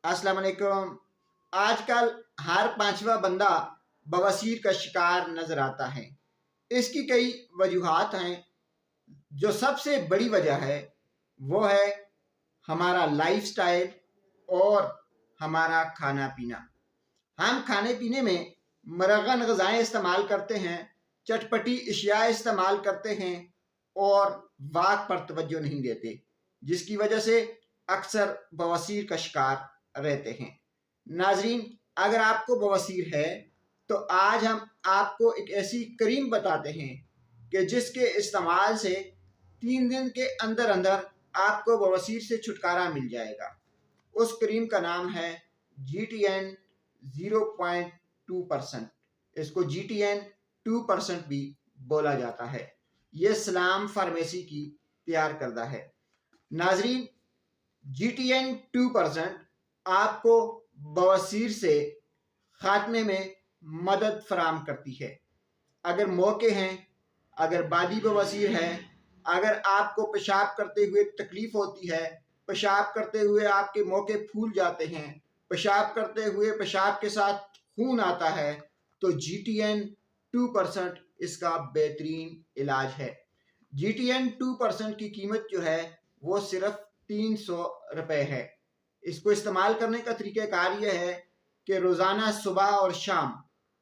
अस्सलाम वालेकुम। आजकल हर पांचवा बंदा बवासीर का शिकार नजर आता है। इसकी कई वजूहात हैं। जो सबसे बड़ी वजह है वो है हमारा लाइफस्टाइल और हमारा खाना पीना। हम खाने पीने में मरगन ग़िज़ाएँ इस्तेमाल करते हैं, चटपटी अशिया इस्तेमाल करते हैं और वाक़ पर तवज्जो नहीं देते, जिसकी वजह से अक्सर बवासीर का शिकार रहते हैं। नाजरीन, अगर आपको बवासीर है तो आज हम आपको एक ऐसी क्रीम बताते हैं कि जिसके इस्तेमाल से 3 दिन के अंदर अंदर आपको बवासीर से छुटकारा मिल जाएगा। उस क्रीम का नाम है GTN 0.2%। इसको GTN 2% भी बोला जाता है। ये सलाम फार्मेसी की तैयार करदा है। नाजरीन, GTN 2% आपको बवासीर से खात्मे में मदद फराम करती है। अगर मौके हैं, अगर बादी बवासीर है, अगर आपको पेशाब करते हुए तकलीफ होती है, पेशाब करते हुए आपके मौके फूल जाते हैं, पेशाब करते हुए पेशाब के साथ खून आता है, तो GTN 2% इसका बेहतरीन इलाज है। GTN 2% की कीमत जो है वो सिर्फ 300 रुपये है। इसको इस्तेमाल करने का तरीक़ाकार यह है कि रोज़ाना सुबह और शाम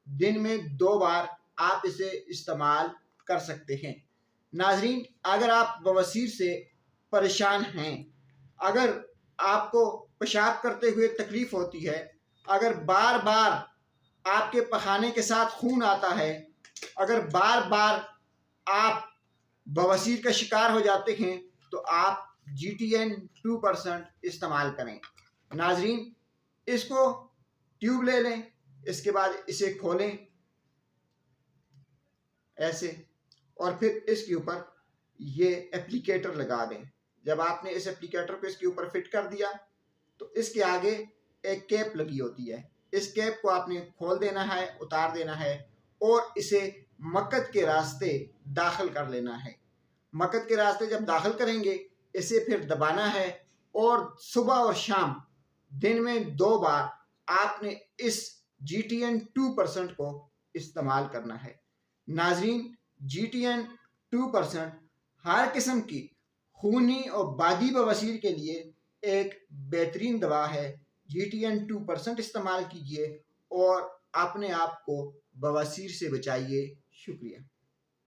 दिन में 2 बार आप इसे इस्तेमाल कर सकते हैं। नाजरीन, अगर आप बवासीर से परेशान हैं, अगर आपको पेशाब करते हुए तकलीफ होती है, अगर बार बार आपके पखाने के साथ खून आता है, अगर बार बार आप बवासीर का शिकार हो जाते हैं, तो आप GTN 2% इस्तेमाल करें। नाजरीन, इसको ट्यूब ले लें, इसके बाद इसे खोलें ऐसे, और फिर इसके ऊपर ये एप्लीकेटर लगा दें। जब आपने इस एप्लीकेटर को इसके ऊपर फिट कर दिया तो इसके आगे एक कैप लगी होती है। इस कैप को आपने खोल देना है, उतार देना है और इसे मक्कत के रास्ते दाखिल कर लेना है। मक्कत के रास्ते जब दाखिल करेंगे, इसे फिर दबाना है और सुबह और शाम दिन में 2 बार आपने इस GTN 2% को इस्तेमाल करना है। नाजरीन, GTN 2% हर किस्म की खूनी और बादी बवासीर के लिए एक बेहतरीन दवा है। GTN 2% इस्तेमाल कीजिए और अपने आप को बवासीर से बचाइए। शुक्रिया।